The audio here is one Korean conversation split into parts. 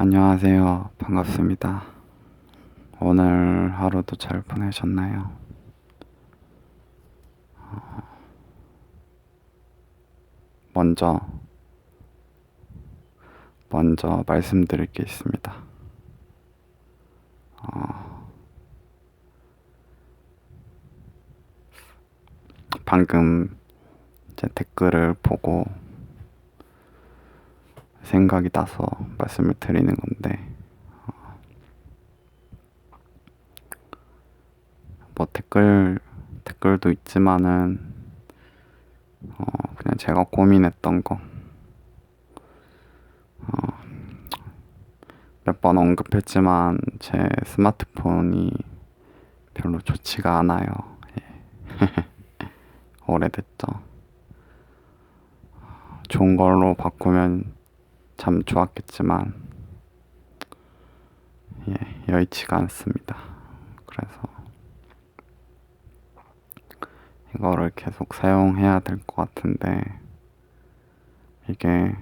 안녕하세요. 반갑습니다. 오늘 하루도 잘 보내셨나요? 먼저, 먼저 말씀드릴 게 있습니다. 방금 제 댓글을 보고 생각이 나서 말씀을 드리는 건데, 뭐 댓글도 있지만은, 그냥 제가 고민했던 거, 몇 번 언급했지만 제 스마트폰이 별로 좋지가 않아요. 오래됐죠. 좋은 걸로 바꾸면 참 좋았겠지만, 여의치가 않습니다. 그래서 이거를 계속 사용해야 될 것 같은데, 이게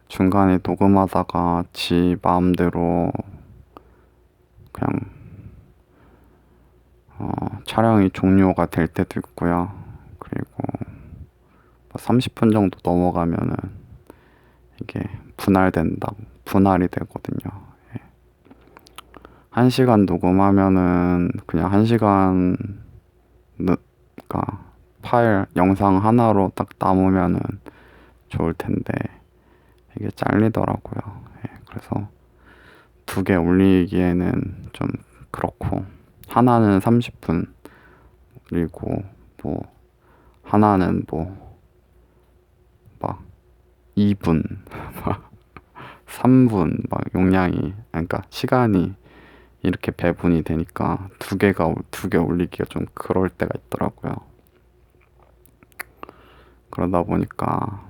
중간에 녹음하다가 지 마음대로 그냥 촬영이 종료가 될 때도 있고요. 그리고 30분 정도 넘어가면은 이게 분할이 되거든요. 1시간 녹음하면은 그냥 1시간 그러니까 파일 영상 하나로 딱 남으면은 좋을 텐데 이게 잘리더라고요. 그래서 2개 올리기에는 좀 그렇고, 하나는 30분, 그리고 뭐 하나는 뭐 막 2분, 막 3분, 막 용량이, 그러니까 시간이 이렇게 배분이 되니까 2개 올리기가 좀 그럴 때가 있더라고요. 그러다 보니까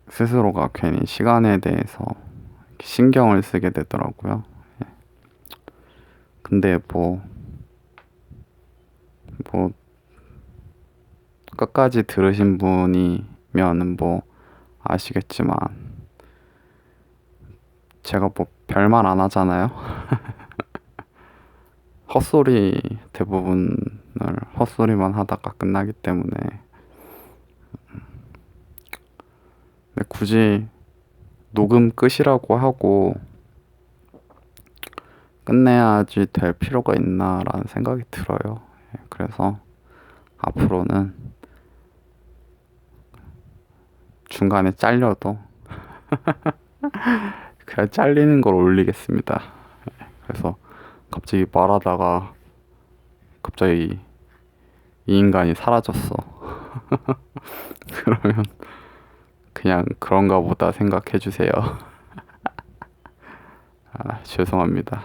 스스로가 괜히 시간에 대해서 신경을 쓰게 되더라고요. 근데 뭐 끝까지 들으신 분이면 뭐 아시겠지만, 제가 뭐 별말 안 하잖아요. 대부분을 헛소리만 하다가 끝나기 때문에, 근데 굳이 녹음 끝이라고 하고 끝내야지 될 필요가 있나라는 생각이 들어요. 그래서 앞으로는 중간에 잘려도 그냥 잘리는 걸 올리겠습니다. 그래서 갑자기 말하다가 갑자기 이 인간이 사라졌어. 그러면 그냥 그런가 보다 생각해 주세요. 죄송합니다.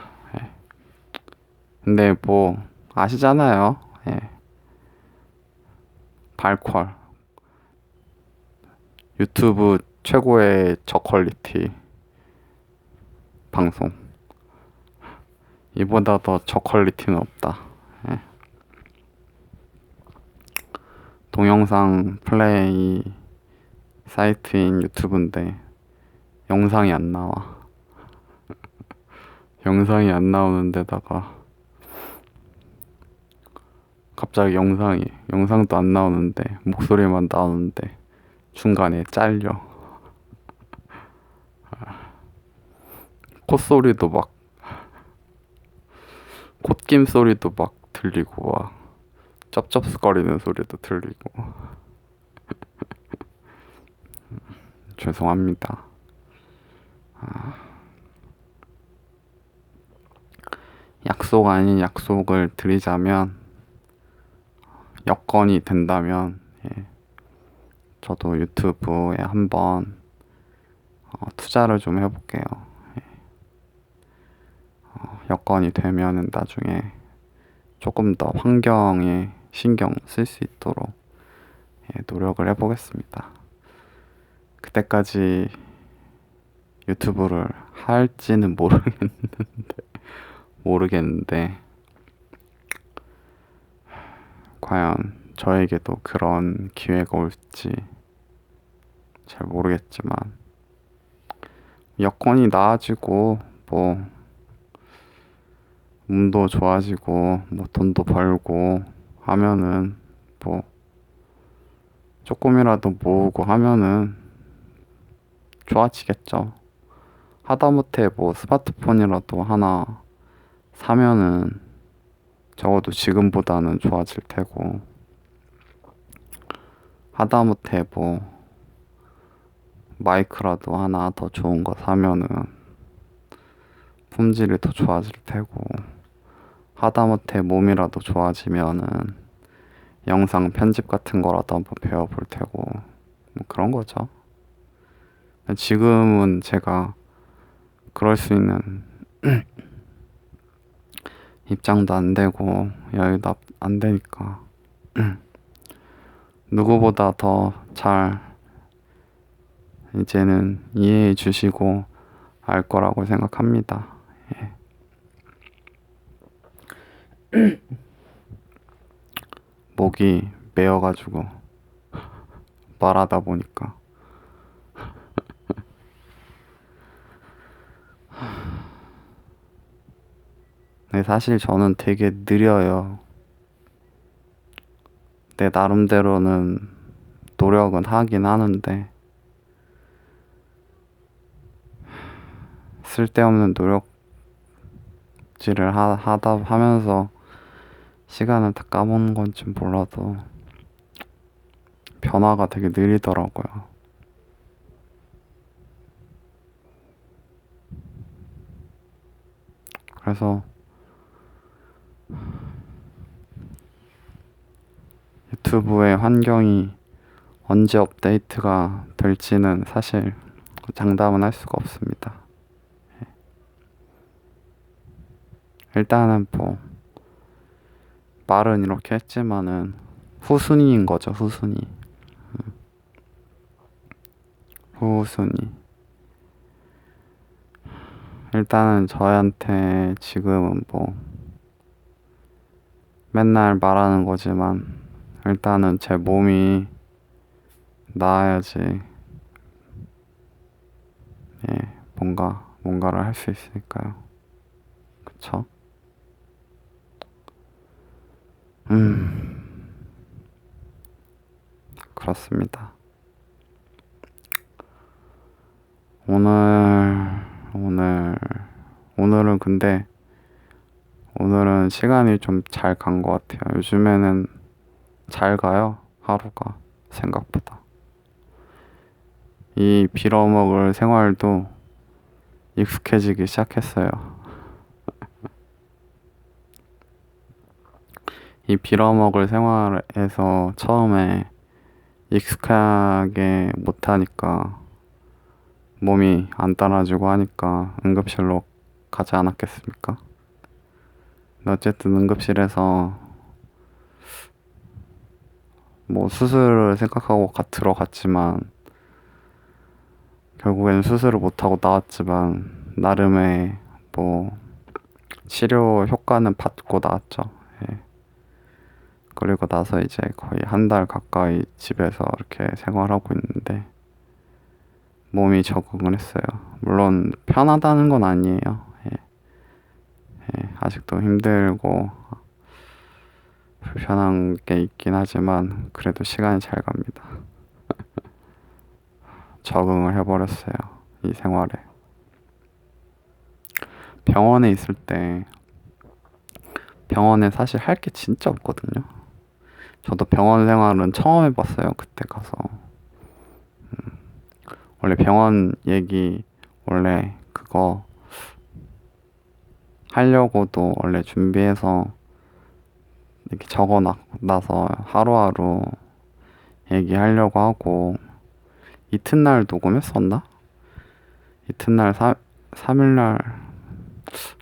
근데 뭐 아시잖아요. 발퀄 유튜브 최고의 저퀄리티 방송, 이보다 더 저퀄리티는 없다. 동영상 플레이 사이트인 유튜브인데 영상이 안 나와. 영상이 안 나오는 데다가 갑자기 영상도 안 나오는데 목소리만 나오는데 중간에 잘려. 콧소리도 막 콧김 소리도 막 들리고, 막 쩝쩝거리는 소리도 들리고. 죄송합니다. 약속 아닌 약속을 드리자면, 여건이 된다면 저도 유튜브에 한번 투자를 좀 해볼게요. 여건이 되면은 나중에 조금 더 환경에 신경 쓸 수 있도록 노력을 해보겠습니다. 그때까지 유튜브를 할지는 모르겠는데 과연 저에게도 그런 기회가 올지 잘 모르겠지만 여건이 나아지고 뭐 몸도 좋아지고 뭐 돈도 벌고 하면은 뭐 조금이라도 모으고 하면은 좋아지겠죠. 하다못해 뭐 스마트폰이라도 하나 사면은 적어도 지금보다는 좋아질 테고, 하다못해 뭐 마이크라도 하나 더 좋은 거 사면은 품질이 더 좋아질 테고, 하다못해 몸이라도 좋아지면은 영상 편집 같은 거라도 한번 배워볼 테고, 뭐 그런 거죠. 지금은 제가 그럴 수 있는 입장도 안 되고 여유도 안 되니까 누구보다 더 잘 이제는 이해해 주시고 알 거라고 생각합니다. 예. 목이 메어가지고 말하다 보니까 네, 사실 저는 되게 느려요. 내 나름대로는 노력은 하긴 하는데 쓸데없는 노력질을 하다 하면서 시간을 다 까먹는 건지 몰라도 변화가 되게 느리더라고요. 그래서 유튜브의 환경이 언제 업데이트가 될지는 사실 장담은 할 수가 없습니다. 일단은 뭐 말은 이렇게 했지만은 후순위인 거죠, 후순위. 후순위. 일단은 저한테 지금은 뭐 맨날 말하는 거지만 일단은 제 몸이 나아야지 예, 뭔가를 할 수 있으니까요. 그쵸? 그렇습니다. 오늘은 근데 오늘은 시간이 좀 잘 간 것 같아요. 요즘에는 잘 가요, 하루가 생각보다. 이 빌어먹을 생활도 익숙해지기 시작했어요. 이 빌어먹을 생활에서 처음에 익숙하게 못하니까 몸이 안 따라주고 하니까 응급실로 가지 않았겠습니까? 근데 어쨌든 응급실에서 뭐 수술을 생각하고 들어갔지만 결국엔 수술을 못하고 나왔지만 나름의 뭐 치료 효과는 받고 나왔죠. 예. 그리고 나서 이제 거의 한 달 가까이 집에서 이렇게 생활하고 있는데 몸이 적응을 했어요. 물론 편하다는 건 아니에요. 예. 예. 아직도 힘들고 불편한 게 있긴 하지만 그래도 시간이 잘 갑니다. 적응을 해버렸어요. 이 생활에. 병원에 있을 때 병원에 사실 할 게 진짜 없거든요. 저도 병원 생활은 처음 해봤어요. 그때 가서. 원래 병원 얘기 원래 그거 하려고도 원래 준비해서 이렇게 적어놔서 하루하루 얘기하려고 하고 이튿날 녹음했었나? 이튿날 3일날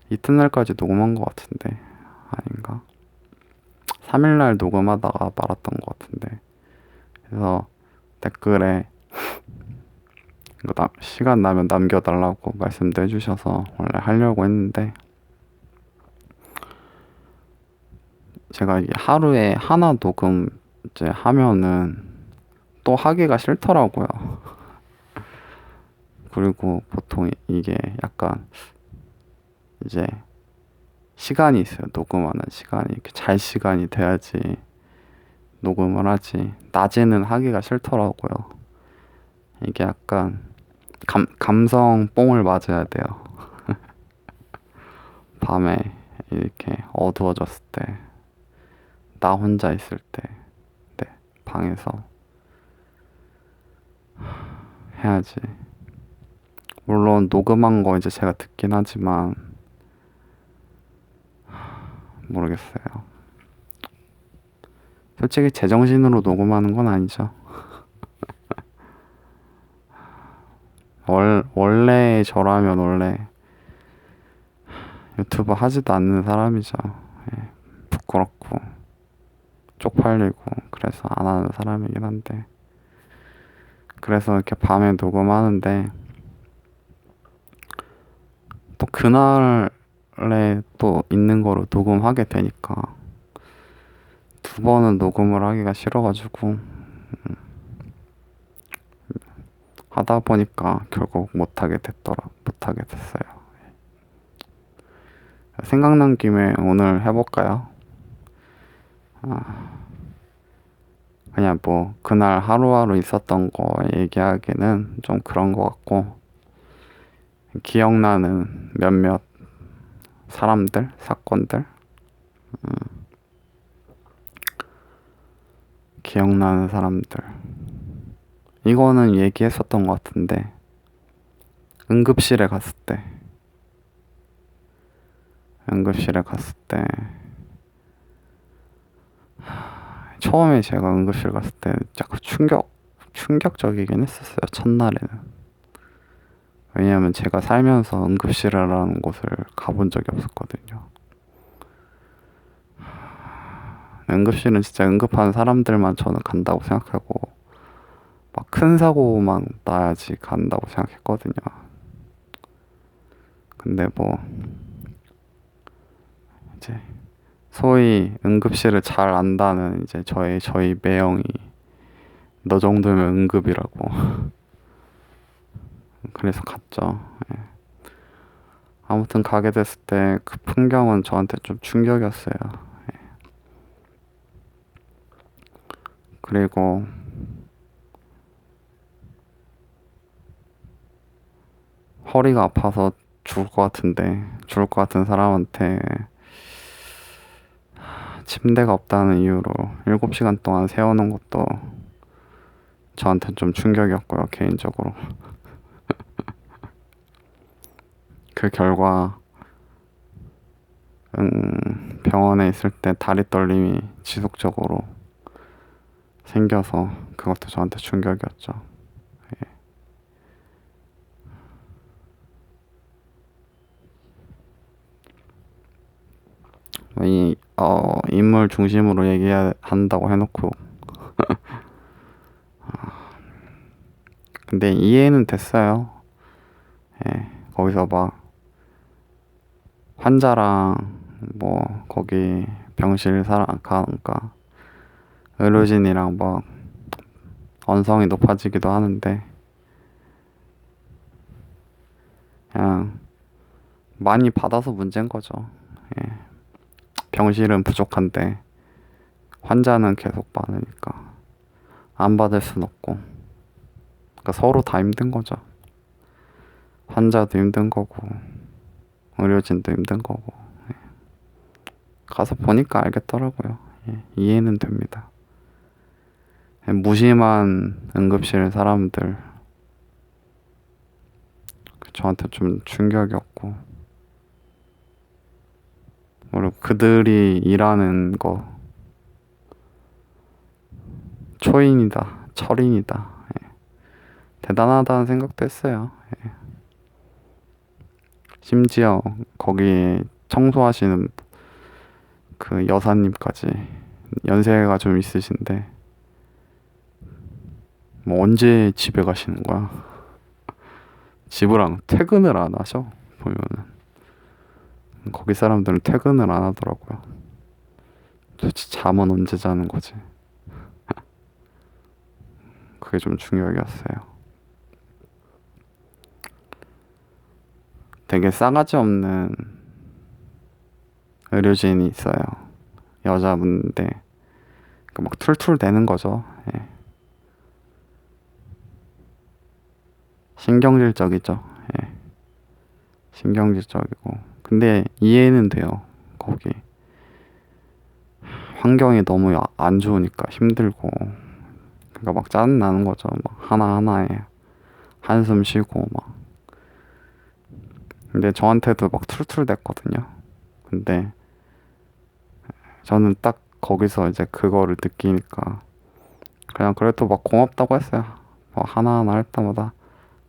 이튿날까지 녹음한 것 같은데 아닌가? 3일날 녹음하다가 말았던 것 같은데 그래서 댓글에 이거 시간 나면 남겨달라고 말씀도 해주셔서 원래 하려고 했는데 제가 이게 하루에 하나 녹음 이제 하면은 또 하기가 싫더라고요. 그리고 보통 이게 약간 이제 시간이 있어요. 녹음하는 시간이 이렇게 잘 시간이 돼야지 녹음을 하지. 낮에는 하기가 싫더라고요. 이게 약간 감성 뽕을 맞아야 돼요. 밤에 이렇게 어두워졌을 때, 나 혼자 있을 때, 네, 방에서 해야지. 물론 녹음한 거 이제 제가 듣긴 하지만 모르겠어요. 솔직히 제정신으로 녹음하는 건 아니죠. 원래 저라면 원래 유튜브 하지도 않는 사람이죠. 예, 부끄럽고 쪽팔리고 그래서 안 하는 사람이긴 한데, 그래서 이렇게 밤에 녹음하는데 또 그날에 또 있는 거로 녹음하게 되니까 두 번은 녹음을 하기가 싫어가지고 하다 보니까 결국 못하게 됐어요. 생각난 김에 오늘 해볼까요? 그냥 뭐 그날 하루하루 있었던 거 얘기하기는 좀 그런 것 같고, 기억나는 몇몇 사람들, 사건들, 기억나는 사람들. 이거는 얘기했었던 것 같은데, 응급실에 갔을 때, 처음에 제가 응급실 갔을 때 약간 충격적이긴 했었어요, 첫날에는. 왜냐하면 제가 살면서 응급실이라는 곳을 가본 적이 없었거든요. 응급실은 진짜 응급한 사람들만 저는 간다고 생각하고, 막 큰 사고만 나야지 간다고 생각했거든요. 근데 뭐 이제 소위 응급실을 잘 안다는 이제 저희 매형이 너 정도면 응급이라고 그래서 갔죠. 예. 아무튼 가게 됐을 때 그 풍경은 저한테 좀 충격이었어요. 예. 그리고 허리가 아파서 죽을 것 같은 사람한테 침대가 없다는 이유로 7시간 동안 세워놓은 것도 저한테 좀 충격이었고요, 개인적으로. 그 결과 병원에 있을 때 다리 떨림이 지속적으로 생겨서 그것도 저한테 충격이었죠. 인물 중심으로 얘기한다고 해놓고 근데 이해는 됐어요. 예, 거기서 막 환자랑 뭐 거기 병실 사람 가니까 의료진이랑 막 언성이 높아지기도 하는데, 그냥 많이 받아서 문제인 거죠. 예, 병실은 부족한데 환자는 계속 많으니까 안 받을 순 없고, 그러니까 서로 다 힘든 거죠. 환자도 힘든 거고 의료진도 힘든 거고. 예. 가서 보니까 알겠더라고요. 예, 이해는 됩니다. 예, 무심한 응급실 사람들, 저한테 좀 충격이었고, 그리고 그들이 일하는 거 초인이다, 철인이다. 예. 대단하다는 생각도 했어요. 예. 심지어 거기 청소하시는 그 여사님까지 연세가 좀 있으신데 뭐 언제 집에 가시는 거야? 집이랑 퇴근을 안 하셔. 보면은 거기 사람들은 퇴근을 안 하더라고요. 도대체 잠은 언제 자는 거지? 그게 좀 충격이었어요. 되게 싸가지 없는 의료진이 있어요. 여자분인데 막 툴툴 대는 거죠. 예. 신경질적이죠. 예. 신경질적이고. 근데 이해는 돼요. 거기 환경이 너무 안 좋으니까 힘들고. 그러니까 막 짜증 나는 거죠. 막 하나하나에 한숨 쉬고 막. 근데 저한테도 막 툴툴 댔거든요. 근데 저는 딱 거기서 이제 그거를 느끼니까 그냥 그래도 막 고맙다고 했어요. 뭐 하나하나 할 때마다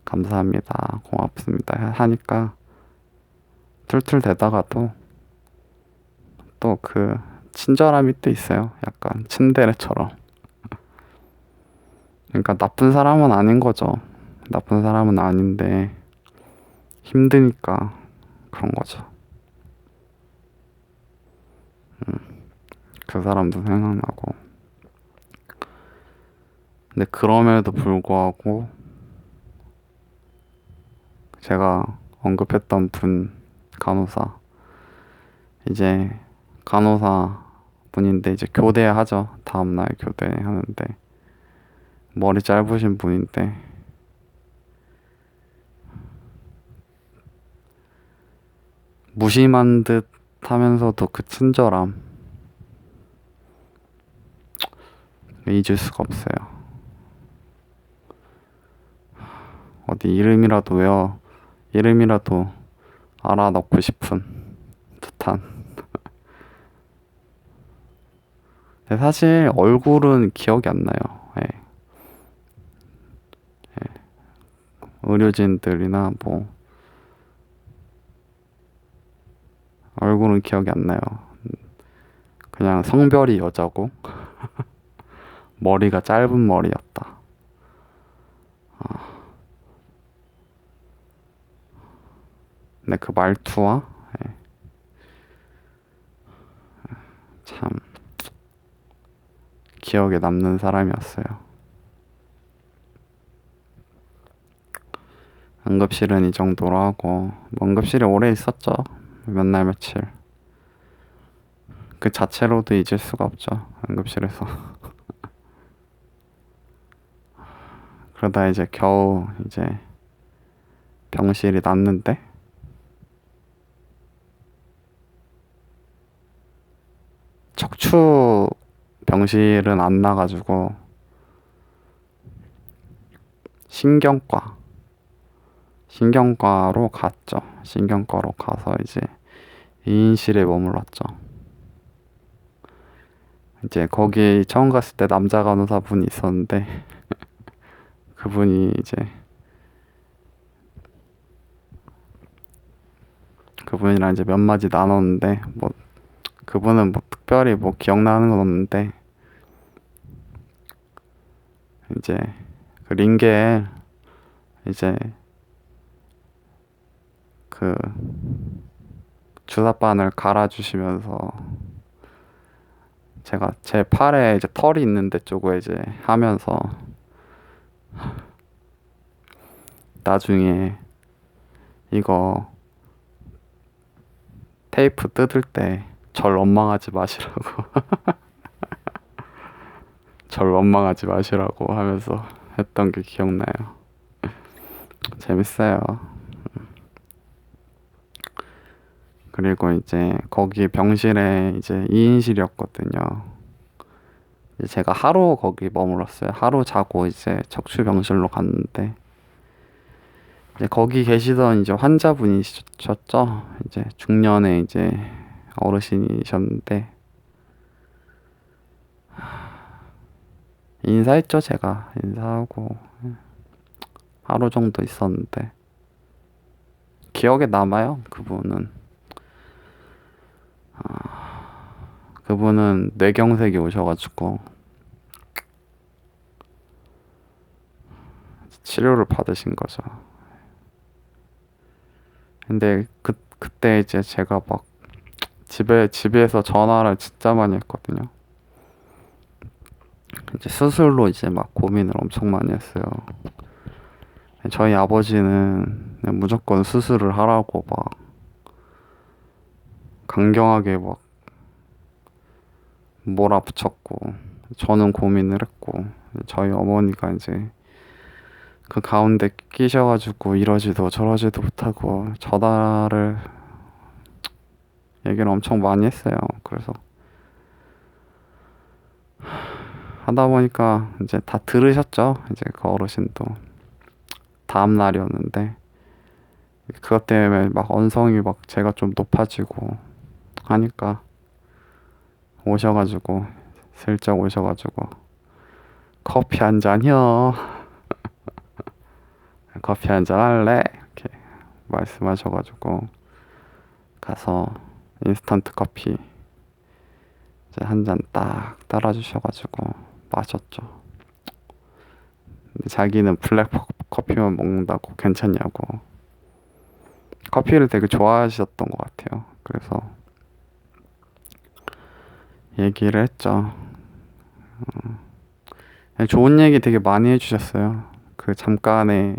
감사합니다, 고맙습니다 하니까 툴툴 대다가도 또 그 친절함이 또 있어요. 약간 츤데레처럼. 그러니까 나쁜 사람은 아닌 거죠. 나쁜 사람은 아닌데 힘드니까 그런 거죠. 그 사람도 생각나고. 근데 그럼에도 불구하고 제가 언급했던 분, 간호사, 이제 간호사 분인데 이제 교대하죠. 다음날 교대하는데 머리 짧으신 분인데 무심한 듯 하면서도 그 친절함 잊을 수가 없어요. 어디 이름이라도 알아놓고 싶은 듯한. 근데 사실 얼굴은 기억이 안 나요. 예. 의료진들이나 뭐 얼굴은 기억이 안 나요. 그냥 성별이 여자고 머리가 짧은 머리였다. 근데 그 말투와 예, 참 기억에 남는 사람이었어요. 응급실은 이 정도로 하고 응급실에 오래 있었죠. 몇 날 며칠. 그 자체로도 잊을 수가 없죠. 응급실에서. 그러다 이제 겨우 이제 병실이 났는데 척추 병실은 안 나가지고 신경과로 갔죠. 신경과로 가서 이제 2인실에 머물렀죠. 이제 거기 처음 갔을 때 남자 간호사분이 있었는데 그분이 이제 그분이랑 이제 몇 마디 나눴는데 뭐 그분은 뭐 특별히 뭐 기억나는 건 없는데 이제 그 링겔 이제 그 주사바늘 갈아주시면서 제가 제 팔에 이제 털이 있는데 쪽에 이제 하면서 나중에 이거 테이프 뜯을 때 절 원망하지 마시라고 절 원망하지 마시라고 하면서 했던 게 기억나요. 재밌어요. 그리고 이제 거기 병실에 이제 2인실이었거든요. 이제 제가 하루 거기 머물렀어요. 하루 자고 이제 척추병실로 갔는데 이제 거기 계시던 이제 환자분이셨죠. 이제 중년의 이제 어르신이셨는데 인사했죠. 제가 인사하고 하루 정도 있었는데 기억에 남아요. 그분은 뇌경색이 오셔가지고 치료를 받으신 거죠. 근데 그때 이제 제가 막 집에서 전화를 진짜 많이 했거든요. 이제 수술로 이제 막 고민을 엄청 많이 했어요. 저희 아버지는 그냥 무조건 수술을 하라고 막 강경하게 막 몰아붙였고, 저는 고민을 했고, 저희 어머니가 이제 그 가운데 끼셔가지고 이러지도 저러지도 못하고 전화를 얘기를 엄청 많이 했어요. 그래서 하다 보니까 이제 다 들으셨죠. 이제 그 어르신도 다음 날이었는데 그것 때문에 막 언성이 막 제가 좀 높아지고 하니까 오셔가지고 슬쩍 오셔가지고 커피 한 잔이요. 커피 한 잔 할래? 이렇게 말씀하셔가지고 가서 인스턴트 커피 이제 한 잔 딱 따라주셔가지고 마셨죠. 근데 자기는 블랙 커피만 먹는다고 괜찮냐고. 커피를 되게 좋아하셨던 것 같아요. 그래서 얘기를 했죠. 좋은 얘기 되게 많이 해주셨어요. 그 잠깐의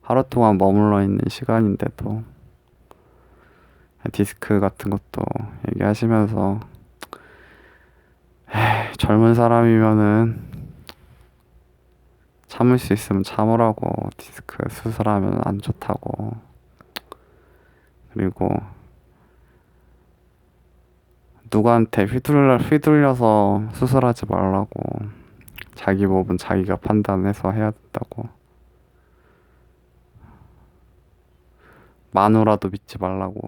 하루 동안 머물러 있는 시간인데도 디스크 같은 것도 얘기하시면서 젊은 사람이면은 참을 수 있으면 참으라고, 디스크 수술하면 안 좋다고, 그리고 누구한테 휘둘려서 수술하지 말라고, 자기 몸은 자기가 판단해서 해야 된다고, 마누라도 믿지 말라고.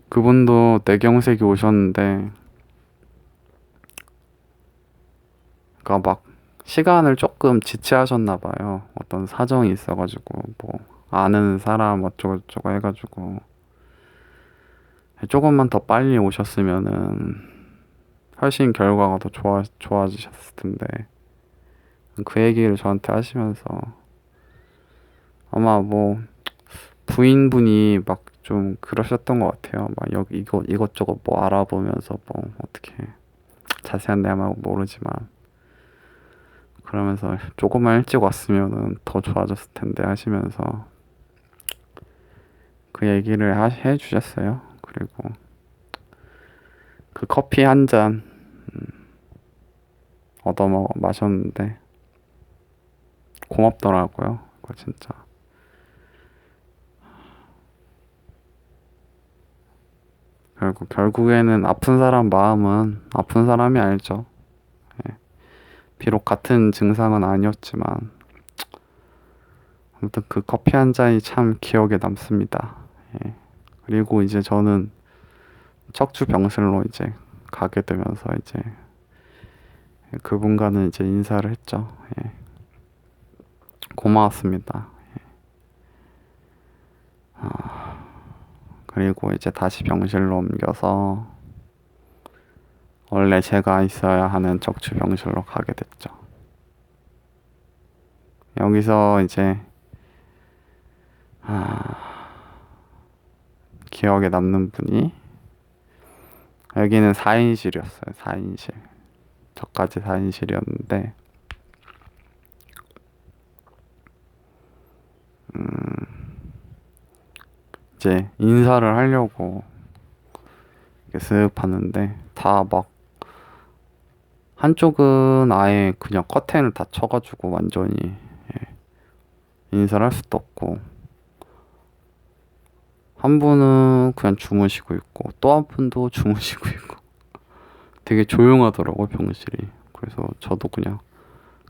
그분도 뇌경색이 오셨는데 그러니까 막 시간을 조금 지체하셨나 봐요. 어떤 사정이 있어가지고 뭐 아는 사람 어쩌고저쩌고 해가지고 조금만 더 빨리 오셨으면은 훨씬 결과가 더 좋아지셨을 텐데, 그 얘기를 저한테 하시면서 아마 뭐 부인분이 막 좀 그러셨던 것 같아요. 막 여기 이것저것 뭐 알아보면서 뭐 어떻게 자세한 내용은 모르지만 그러면서 조금만 일찍 왔으면은 더 좋아졌을 텐데 하시면서 그 얘기를 해주셨어요. 그리고 그 커피 한 잔 얻어 마셨는데 고맙더라고요. 그거 진짜. 결국에는 아픈 사람 마음은 아픈 사람이 알죠. 예. 비록 같은 증상은 아니었지만 아무튼 그 커피 한 잔이 참 기억에 남습니다. 예. 그리고 이제 저는 척추 병실로 이제 가게 되면서 이제 그분과는 이제 인사를 했죠. 예. 고마웠습니다. 그리고 이제 다시 병실로 옮겨서 원래 제가 있어야 하는 척추 병실로 가게 됐죠. 여기서 이제 기억에 남는 분이, 여기는 4인실이었어요. 4인실. 저까지 4인실이었는데 이제 인사를 하려고 이렇게 쓱 봤는데 다 막 한쪽은 아예 그냥 커튼을 다 쳐가지고 완전히 인사를 할 수도 없고, 한 분은 그냥 주무시고 있고 또 한 분도 주무시고 있고 되게 조용하더라고요, 병실이. 그래서 저도 그냥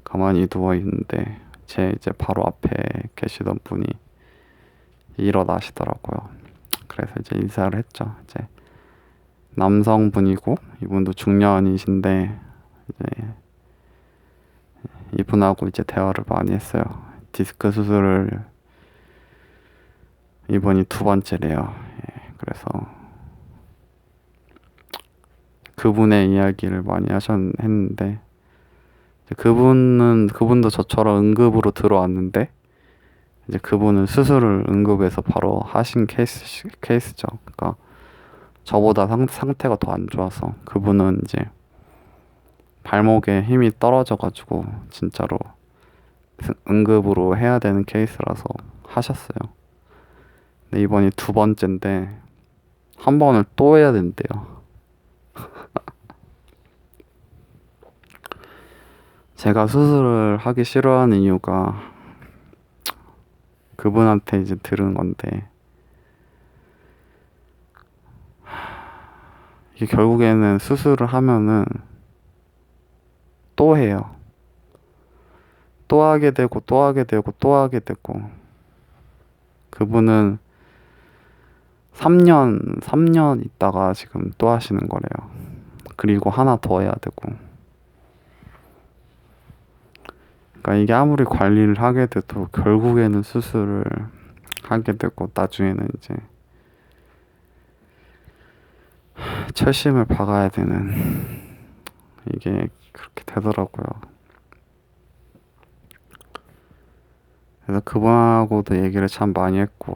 가만히 누워 있는데 제 이제 바로 앞에 계시던 분이 일어나시더라고요. 그래서 이제 인사를 했죠. 이제 남성분이고 이분도 중년이신데 이제 이분하고 이제 대화를 많이 했어요. 디스크 수술을 이번이 두 번째래요. 예, 그래서 그분의 이야기를 많이 했는데 그분도 저처럼 응급으로 들어왔는데 이제 그분은 수술을 응급에서 바로 하신 케이스죠. 그러니까 저보다 상태가 더 안 좋아서 그분은 이제 발목에 힘이 떨어져가지고 진짜로 응급으로 해야 되는 케이스라서 하셨어요. 근데 이번이 두 번째인데 한 번을 또 해야 된대요. 제가 수술을 하기 싫어하는 이유가 그분한테 이제 들은 건데 이게 결국에는 수술을 하면은 또 해요. 또 하게 되고 또 하게 되고 또 하게 되고 그분은 3년 있다가 지금 또 하시는 거래요. 그리고 하나 더 해야 되고. 그러니까 이게 아무리 관리를 하게 돼도 결국에는 수술을 하게 되고 나중에는 이제 철심을 박아야 되는 이게 그렇게 되더라고요. 그래서 그분하고도 얘기를 참 많이 했고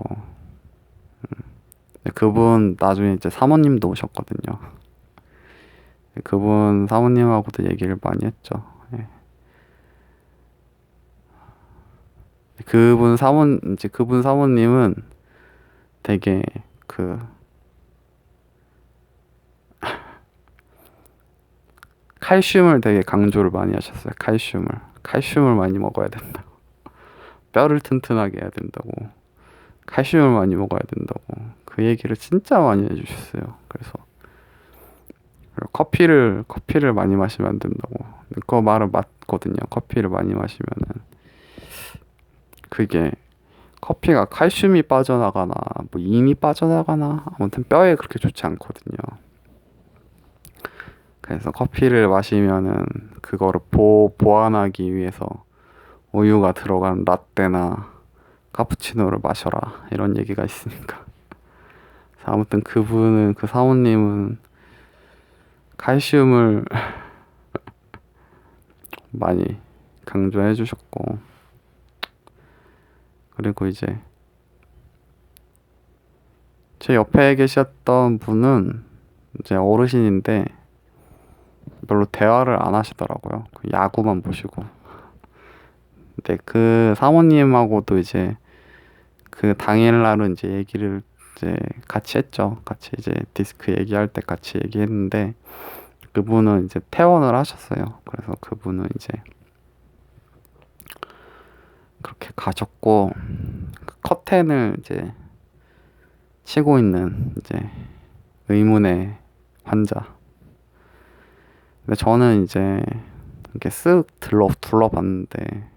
그분 나중에 이제 사모님도 오셨거든요. 그분 사모님하고도 얘기를 많이 했죠. 예. 그분 사모님은 되게 그 칼슘을 되게 강조를 많이 하셨어요. 칼슘을 많이 먹어야 된다. 뼈를 튼튼하게 해야 된다고. 칼슘을 많이 먹어야 된다고. 그 얘기를 진짜 많이 해주셨어요. 그래서 커피를 많이 마시면 안 된다고. 그 말은 맞거든요. 커피를 많이 마시면은 그게 커피가 칼슘이 빠져나가나 뭐 인이 빠져나가나 아무튼 뼈에 그렇게 좋지 않거든요. 그래서 커피를 마시면은 그거를 보완하기 위해서 우유가 들어간 라떼나 카푸치노를 마셔라 이런 얘기가 있으니까. 그래서 아무튼 그 사모님은 칼슘을 많이 강조해 주셨고 그리고 이제 제 옆에 계셨던 분은 이제 어르신인데 별로 대화를 안 하시더라고요. 야구만 보시고. 근데 그 사모님하고도 이제 그 당일날은 이제 얘기를 이제 같이 했죠. 같이 이제 디스크 얘기할 때 같이 얘기했는데 그분은 이제 퇴원을 하셨어요. 그래서 그분은 이제 그렇게 가셨고 그 커튼을 이제 치고 있는 이제 의문의 환자. 근데 저는 이제 이렇게 쓱 둘러봤는데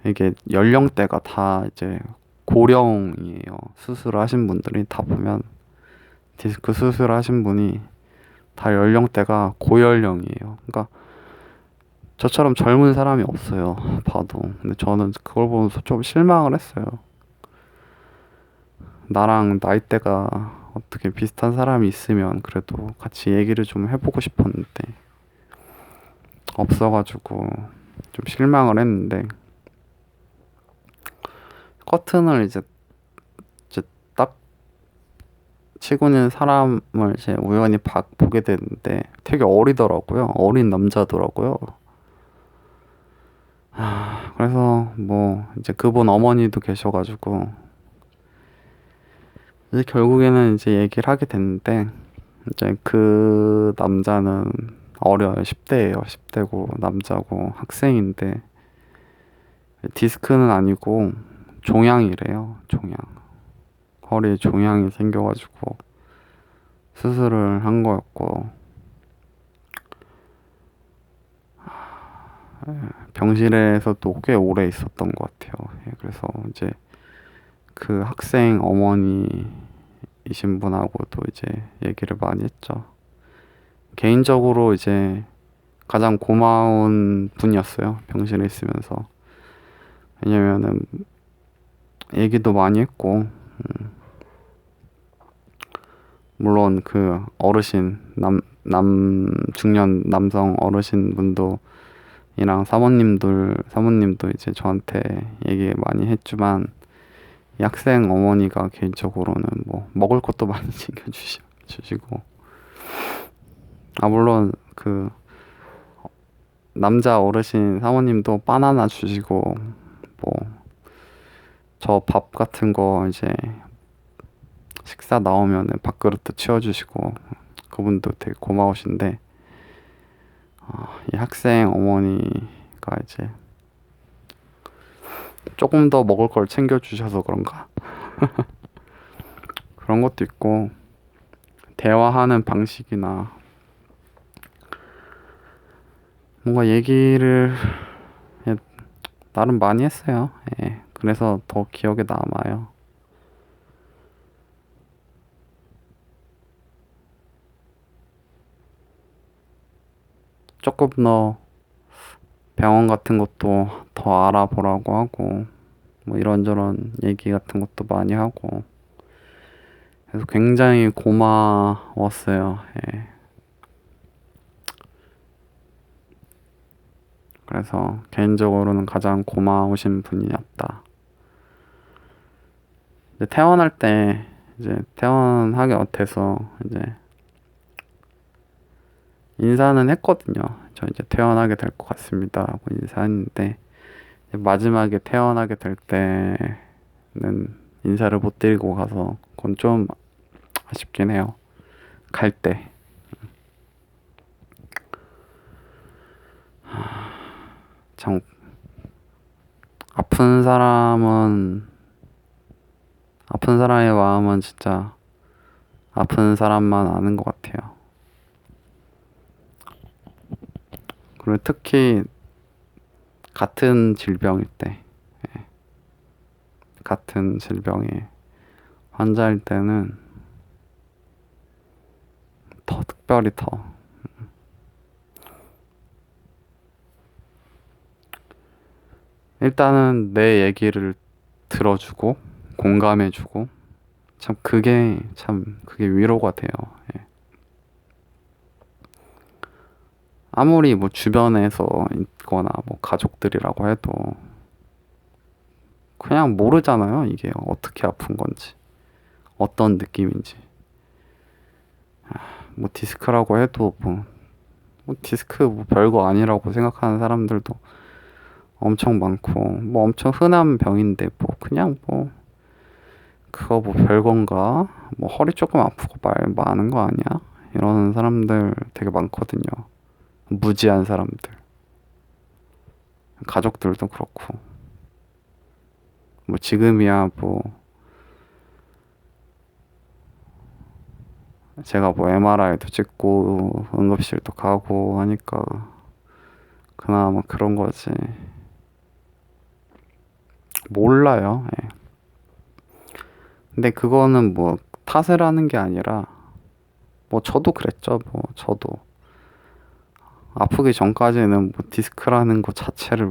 이게 연령대가 다 이제 고령이에요. 수술을 하신 분들이 다 보면 디스크 수술을 하신 분이 다 연령대가 고연령이에요. 그러니까 저처럼 젊은 사람이 없어요. 봐도. 근데 저는 그걸 보면서 좀 실망을 했어요. 나랑 나이대가 어떻게 비슷한 사람이 있으면 그래도 같이 얘기를 좀 해보고 싶었는데 없어가지고 좀 실망을 했는데 커튼을 이제 딱 치고 있는 사람을 이제 우연히 보게 됐는데 되게 어리더라고요. 어린 남자더라고요. 그래서 뭐 이제 그분 어머니도 계셔가지고 이제 결국에는 이제 얘기를 하게 됐는데 이제 그 남자는 어려요. 10대예요. 10대고 남자고 학생인데 디스크는 아니고 종양이래요. 종양. 허리에 종양이 생겨가지고 수술을 한 거였고 병실에서도 꽤 오래 있었던 것 같아요. 그래서 이제 그 학생 어머니이신 분하고도 이제 얘기를 많이 했죠. 개인적으로 이제 가장 고마운 분이었어요. 병실에 있으면서. 왜냐면은 얘기도 많이 했고 물론 그 어르신 중년 남성 어르신 분도 이랑 사모님도 이제 저한테 얘기 많이 했지만 이 학생 어머니가 개인적으로는 뭐 먹을 것도 많이 챙겨주시고 물론 그 남자 어르신 사모님도 바나나 주시고 뭐 저 밥 같은 거 이제 식사 나오면은 밥그릇도 치워주시고 그분도 되게 고마우신데 이 학생 어머니가 이제 조금 더 먹을 걸 챙겨주셔서 그런가 그런 것도 있고 대화하는 방식이나 뭔가 얘기를 나름 많이 했어요. 예, 그래서 더 기억에 남아요. 조금 더 병원 같은 것도 더 알아보라고 하고 뭐 이런저런 얘기 같은 것도 많이 하고 그래서 굉장히 고마웠어요. 예. 그래서 개인적으로는 가장 고마우신 분이었다. 이제 퇴원할 때 이제 퇴원하게 돼서 이제 인사는 했거든요. 저 이제 퇴원하게 될 것 같습니다 하고 인사했는데 마지막에 퇴원하게 될 때는 인사를 못 드리고 가서 그건 좀 아쉽긴 해요. 갈 때. 참 아픈 사람은 아픈 사람의 마음은 진짜 아픈 사람만 아는 것 같아요. 그리고 특히 같은 질병일 때, 같은 질병의 환자일 때는 더 특별히 더 일단은 내 얘기를 들어주고 공감해주고 그게 위로가 돼요. 예. 아무리 뭐 주변에서 있거나 뭐 가족들이라고 해도 그냥 모르잖아요. 이게 어떻게 아픈 건지 어떤 느낌인지. 뭐 디스크라고 해도 뭐 디스크 뭐 별거 아니라고 생각하는 사람들도 엄청 많고 뭐 엄청 흔한 병인데 뭐 그냥 뭐 그거 뭐 별건가 뭐 허리 조금 아프고 말 많은 거 아니야 이러는 사람들 되게 많거든요. 무지한 사람들 가족들도 그렇고 뭐 지금이야 뭐 제가 뭐 MRI도 찍고 응급실도 가고 하니까 그나마 그런 거지 몰라요. 예. 근데 그거는 뭐 탓을 하는 게 아니라 뭐 저도 그랬죠. 뭐 저도 아프기 전까지는 뭐 디스크라는 거 자체를